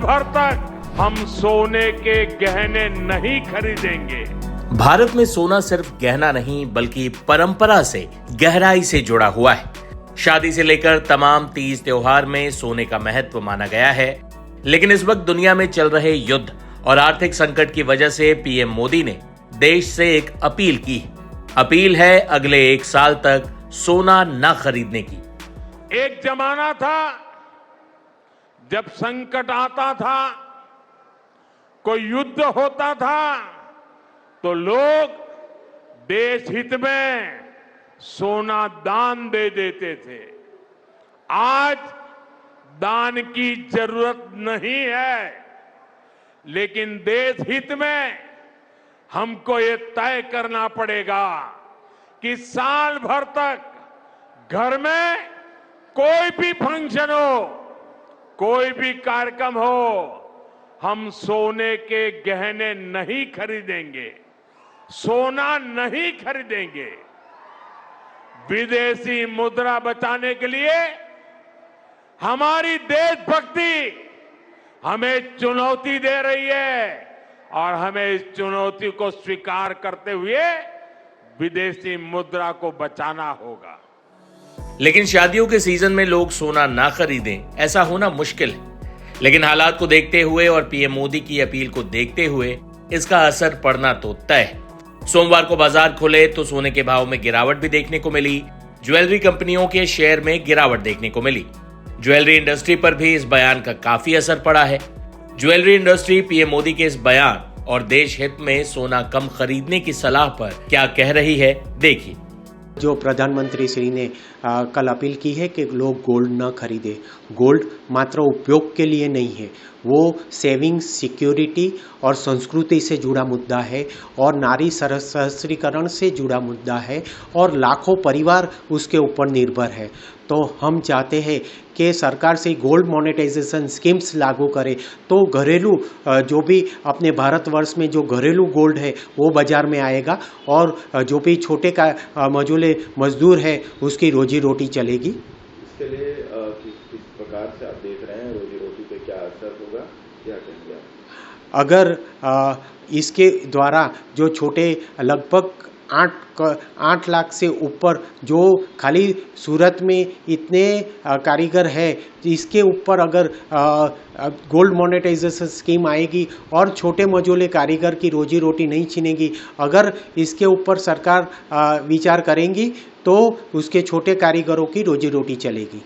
भर तक हम सोने के गहने नहीं खरीदेंगे। भारत में सोना सिर्फ गहना नहीं बल्कि परंपरा से गहराई से जुड़ा हुआ है। शादी से लेकर तमाम तीज त्योहार में सोने का महत्व माना गया है। लेकिन इस वक्त दुनिया में चल रहे युद्ध और आर्थिक संकट की वजह से पीएम मोदी ने देश से एक अपील की है। अपील है अगले 1 साल तक सोना न खरीदने की। एक जमाना था जब संकट आता था, कोई युद्ध होता था तो लोग देश हित में सोना दान दे देते थे। आज दान की जरूरत नहीं है, लेकिन देश हित में हमको ये तय करना पड़ेगा कि साल भर तक घर में कोई भी फंक्शन हो, कोई भी कार्यक्रम हो, हम सोने के गहने नहीं खरीदेंगे, सोना नहीं खरीदेंगे। विदेशी मुद्रा बचाने के लिए हमारी देशभक्ति हमें चुनौती दे रही है और हमें इस चुनौती को स्वीकार करते हुए विदेशी मुद्रा को बचाना होगा। लेकिन शादियों के सीजन में लोग सोना ना खरीदें, ऐसा होना मुश्किल है। लेकिन हालात को देखते हुए और पीएम मोदी की अपील को देखते हुए इसका असर पड़ना तो तय है। सोमवार को बाजार खुले तो सोने के भाव में गिरावट भी देखने को मिली। ज्वेलरी कंपनियों के शेयर में गिरावट देखने को मिली। ज्वेलरी इंडस्ट्री पर भी इस बयान का काफी असर पड़ा है। ज्वेलरी इंडस्ट्री पीएम मोदी के इस बयान और देश हित में सोना कम खरीदने की सलाह पर क्या कह रही है, देखिए। जो प्रधानमंत्री श्री ने कल अपील की है कि लोग गोल्ड न खरीदे। गोल्ड मात्र उपयोग के लिए नहीं है, वो सेविंग्स, सिक्योरिटी और संस्कृति से जुड़ा मुद्दा है और नारी सशक्तिकरण से जुड़ा मुद्दा है और लाखों परिवार उसके ऊपर निर्भर है। तो हम चाहते हैं कि सरकार से गोल्ड मोनेटाइजेशन स्कीम्स लागू करे तो घरेलू जो भी अपने भारतवर्ष में जो घरेलू गोल्ड है वो बाजार में आएगा और जो भी छोटे का मजूले मजदूर है उसकी रोजी रोटी चलेगी। इसके लिए किस प्रकार से आप देख रहे हैं, रोजी रोटी पे क्या असर होगा, क्या कहेंगे आप? अगर इसके द्वारा जो छोटे लगभग 8 लाख से ऊपर जो खाली सूरत में इतने कारीगर है, इसके ऊपर अगर गोल्ड मोनेटाइजेशन स्कीम आएगी और छोटे मझोले कारीगर की रोजी रोटी नहीं छीनेगी, अगर इसके ऊपर सरकार विचार करेंगी तो उसके छोटे कारीगरों की रोजी रोटी चलेगी।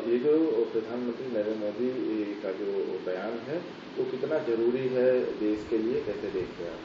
ये जो प्रधानमंत्री नरेंद्र मोदी का जो बयान है वो कितना जरूरी है देश के लिए, कैसे देखते हैं आप?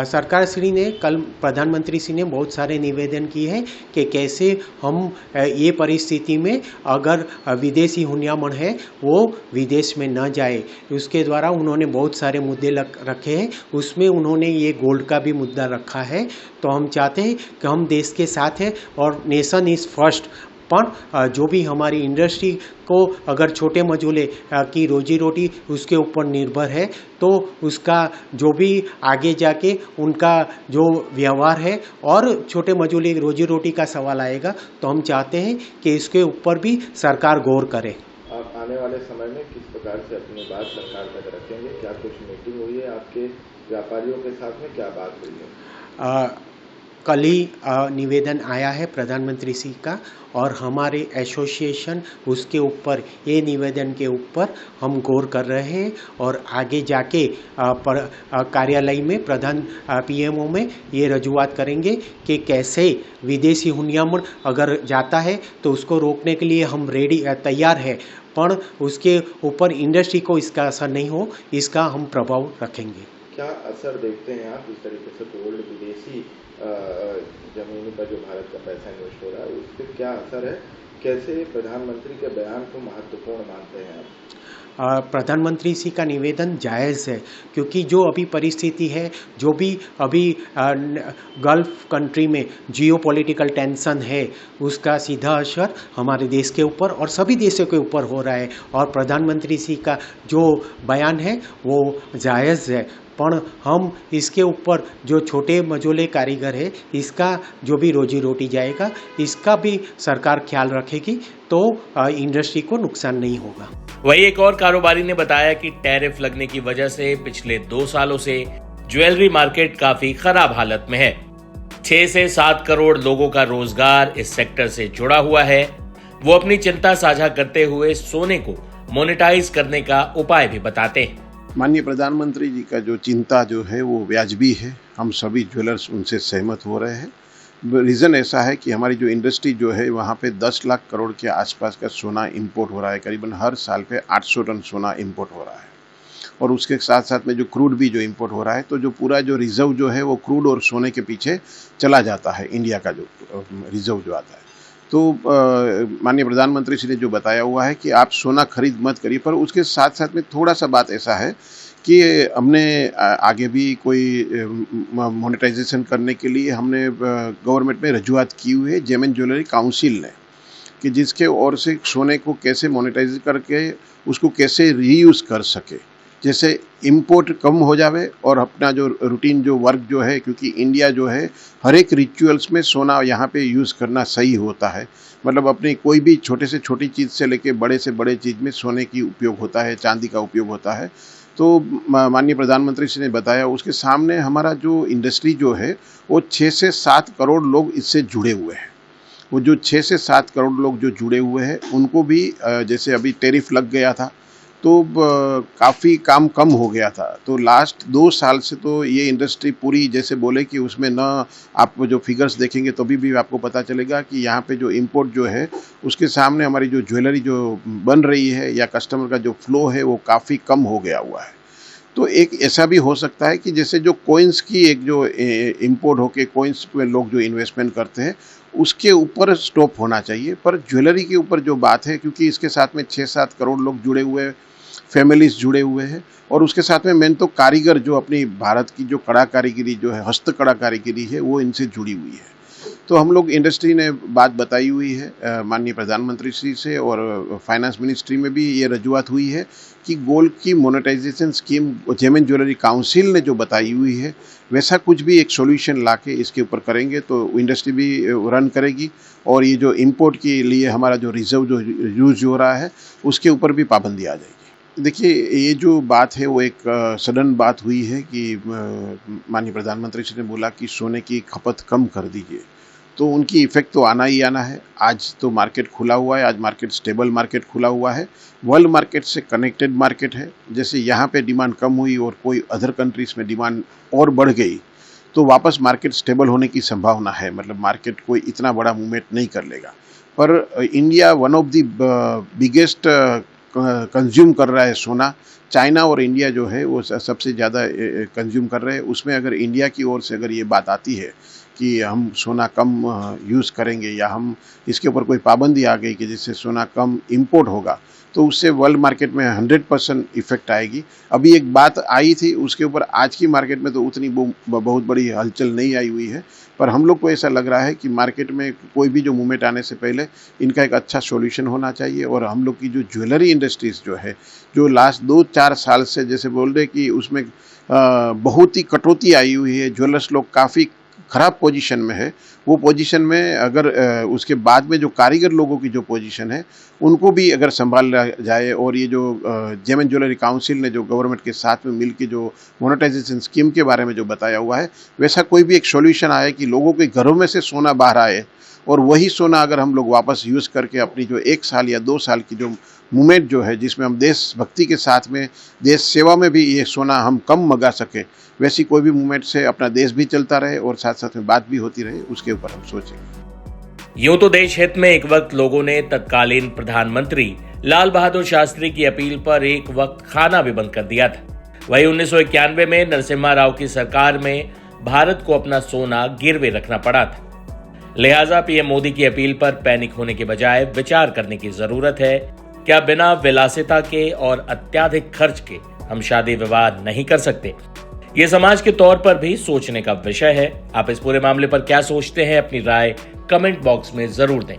सरकार श्री ने कल प्रधानमंत्री श्री ने बहुत सारे निवेदन किए हैं कि कैसे हम ये परिस्थिति में अगर विदेशी हुनियामन है वो विदेश में न जाए, उसके द्वारा उन्होंने बहुत सारे मुद्दे रखे हैं। उसमें उन्होंने ये गोल्ड का भी मुद्दा रखा है। तो हम चाहते हैं कि हम देश के साथ हैं और नेशन इज़ फर्स्ट, पर जो भी हमारी इंडस्ट्री को अगर छोटे मजूले की रोजी रोटी उसके ऊपर निर्भर है तो उसका जो भी आगे जाके उनका जो व्यवहार है और छोटे मजूले रोजी रोटी का सवाल आएगा, तो हम चाहते हैं कि इसके ऊपर भी सरकार गौर करे। आप आने वाले समय में किस प्रकार से अपनी बात सरकार तक रखेंगे? क्या कुछ मीटिंग हुई है आपके व्यापारियों के साथ में, क्या बात हुई है? कल ही निवेदन आया है प्रधानमंत्री जी का और हमारे एसोसिएशन उसके ऊपर ये निवेदन के ऊपर हम गौर कर रहे हैं और आगे जाके कार्यालय में प्रधान पीएमओ में ये रजूआत करेंगे कि कैसे विदेशी हुनियामन अगर जाता है तो उसको रोकने के लिए हम तैयार है, पर उसके ऊपर इंडस्ट्री को इसका असर नहीं हो, इसका हम प्रभाव रखेंगे। क्या असर देखते हैं आप इस तरीके से गोल्ड विदेशी जमीन पर जो भारत का पैसा इन्वेस्ट हो रहा है उस पर क्या असर है? कैसे प्रधानमंत्री के बयान को महत्वपूर्ण मानते हैं आप? प्रधानमंत्री जी का निवेदन जायज़ है क्योंकि जो अभी परिस्थिति है, जो भी अभी गल्फ कंट्री में जियोपॉलिटिकल टेंशन है, उसका सीधा असर हमारे देश के ऊपर और सभी देशों के ऊपर हो रहा है और प्रधानमंत्री जी का जो बयान है वो जायज़ है। पर हम इसके ऊपर जो छोटे मझोले कारीगर है इसका जो भी रोजी रोटी जाएगा इसका भी सरकार ख्याल रखेगी तो इंडस्ट्री को नुकसान नहीं होगा। वही एक और कारोबारी ने बताया कि टैरिफ लगने की वजह से पिछले 2 सालों से ज्वेलरी मार्केट काफी खराब हालत में है। 6 से 7 करोड़ लोगों का रोजगार इस सेक्टर से जुड़ा हुआ है। वो अपनी चिंता साझा करते हुए सोने को मोनेटाइज करने का उपाय भी बताते हैं। माननीय प्रधानमंत्री जी का जो चिंता जो है वो वाजिबी है, हम सभी ज्वेलर्स उनसे सहमत हो रहे हैं। रीज़न ऐसा है कि हमारी जो इंडस्ट्री जो है वहाँ पे 10 लाख करोड़ के आसपास का सोना इंपोर्ट हो रहा है, करीबन हर साल पे 800 टन सोना इंपोर्ट हो रहा है और उसके साथ साथ में जो क्रूड भी जो इंपोर्ट हो रहा है, तो जो पूरा जो रिजर्व जो है वो क्रूड और सोने के पीछे चला जाता है। इंडिया का जो रिजर्व जो आता है, तो माननीय प्रधानमंत्री जी ने जो बताया हुआ है कि आप सोना खरीद मत करिए, पर उसके साथ साथ में थोड़ा सा बात ऐसा है कि हमने आगे भी कोई मोनेटाइजेशन करने के लिए हमने गवर्नमेंट में रजूआत की हुई है जेम एंड ज्वेलरी काउंसिल ने, कि जिसके ओर से सोने को कैसे मोनेटाइज करके उसको कैसे रीयूज़ कर सके, जैसे इंपोर्ट कम हो जावे और अपना जो रूटीन जो वर्क जो है, क्योंकि इंडिया जो है हर एक रिचुअल्स में सोना यहाँ पे यूज़ करना सही होता है। मतलब अपनी कोई भी छोटे से छोटी चीज़ से लेके बड़े से बड़े चीज़ में सोने की उपयोग होता है, चांदी का उपयोग होता है। तो माननीय प्रधानमंत्री जी ने बताया, उसके सामने हमारा जो इंडस्ट्री जो है वो 6 से 7 करोड़ लोग इससे जुड़े हुए हैं। वो जो 6 से 7 करोड़ लोग जो जुड़े हुए हैं उनको भी जैसे अभी टैरिफ लग गया था तो काफ़ी काम कम हो गया था। तो लास्ट 2 साल से तो ये इंडस्ट्री पूरी जैसे बोले कि उसमें न आप जो फिगर्स देखेंगे तो भी आपको पता चलेगा कि यहाँ पे जो इंपोर्ट जो है उसके सामने हमारी जो ज्वेलरी जो बन रही है या कस्टमर का जो फ्लो है वो काफ़ी कम हो गया हुआ है। तो एक ऐसा भी हो सकता है कि जैसे जो कॉइन्स की एक जो इंपोर्ट होके कॉइन्स में लोग जो इन्वेस्टमेंट करते हैं उसके ऊपर स्टॉप होना चाहिए, पर ज्वेलरी के ऊपर जो बात है, क्योंकि इसके साथ में 6-7 करोड़ लोग जुड़े हुए हैं, फैमिलीज जुड़े हुए हैं और उसके साथ में मेन तो कारीगर जो अपनी भारत की जो कड़ा कारीगिरी जो है, हस्त कड़ा कारीगिरी है, वो इनसे जुड़ी हुई है। तो हम लोग इंडस्ट्री ने बात बताई हुई है माननीय प्रधानमंत्री श्री से और फाइनेंस मिनिस्ट्री में भी ये रजूआत हुई है कि गोल्ड की monetization scheme gem and jewellery council ने जो बताई हुई है वैसा कुछ भी एक सॉल्यूशन लाके इसके ऊपर करेंगे तो इंडस्ट्री भी रन करेगी और ये जो इंपोर्ट के लिए हमारा जो रिजर्व जो यूज हो रहा है उसके ऊपर भी पाबंदी आ जाएगी। देखिए, ये जो बात है वो एक सडन बात हुई है कि माननीय प्रधानमंत्री जी ने बोला कि सोने की खपत कम कर दीजिए, तो उनकी इफेक्ट तो आना ही आना है। आज तो मार्केट खुला हुआ है, आज मार्केट स्टेबल मार्केट खुला हुआ है, वर्ल्ड मार्केट से कनेक्टेड मार्केट है। जैसे यहाँ पे डिमांड कम हुई और कोई अदर कंट्रीज़ में डिमांड और बढ़ गई तो वापस मार्केट स्टेबल होने की संभावना है, मतलब मार्केट कोई इतना बड़ा मूवमेंट नहीं कर लेगा। पर India one of the biggest consume कर रहा है सोना। चाइना और इंडिया जो है वो सबसे ज़्यादा कंज्यूम कर रहे हैं। उसमें अगर इंडिया की ओर से अगर ये बात आती है कि हम सोना कम यूज़ करेंगे या हम इसके ऊपर कोई पाबंदी आ गई कि जिससे सोना कम इंपोर्ट होगा, तो उससे वर्ल्ड मार्केट में 100% इफेक्ट आएगी। अभी एक बात आई थी उसके ऊपर, आज की मार्केट में तो उतनी बहुत बड़ी हलचल नहीं आई हुई है, पर हम लोग को ऐसा लग रहा है कि मार्केट में कोई भी जो मूवमेंट आने से पहले इनका एक अच्छा सॉल्यूशन होना चाहिए। और हम लोग की जो ज्वेलरी इंडस्ट्रीज़ जो है, जो लास्ट 2-4 साल से जैसे बोल रहे कि उसमें बहुत ही कटौती आई हुई है, ज्वेलर्स लोग काफ़ी ख़राब पोजीशन में है। वो पोजीशन में अगर उसके बाद में जो कारीगर लोगों की जो पोजीशन है उनको भी अगर संभाला जाए और ये जो जेम एंड ज्वेलरी काउंसिल ने जो गवर्नमेंट के साथ में मिलकर जो मोनेटाइजेशन स्कीम के बारे में जो बताया हुआ है, वैसा कोई भी एक सॉल्यूशन आए कि लोगों के घरों में से सोना बाहर आए और वही सोना अगर हम लोग वापस यूज़ करके अपनी जो 1 साल या 2 साल की जो मूवमेंट जो है जिसमें हम देशभक्ति के साथ में देश सेवा में भी ये सोना हम कम मंगा सके, वैसी कोई भी मूवमेंट से अपना देश भी चलता रहे और साथ साथ में बात भी होती रहे, उसके ऊपर हम सोचेंगे। यूं तो देश हित में एक वक्त लोगों ने तत्कालीन प्रधानमंत्री लाल बहादुर शास्त्री की अपील पर एक वक्त खाना भी बंद कर दिया था। वही 1991 में नरसिम्हा राव की सरकार में भारत को अपना सोना गिरवे रखना पड़ा था। लिहाजा पीएम मोदी की अपील पर पैनिक होने के बजाय विचार करने की जरूरत है। क्या बिना विलासिता के और अत्याधिक खर्च के हम शादी विवाह नहीं कर सकते? ये समाज के तौर पर भी सोचने का विषय है। आप इस पूरे मामले पर क्या सोचते हैं? अपनी राय कमेंट बॉक्स में जरूर दें।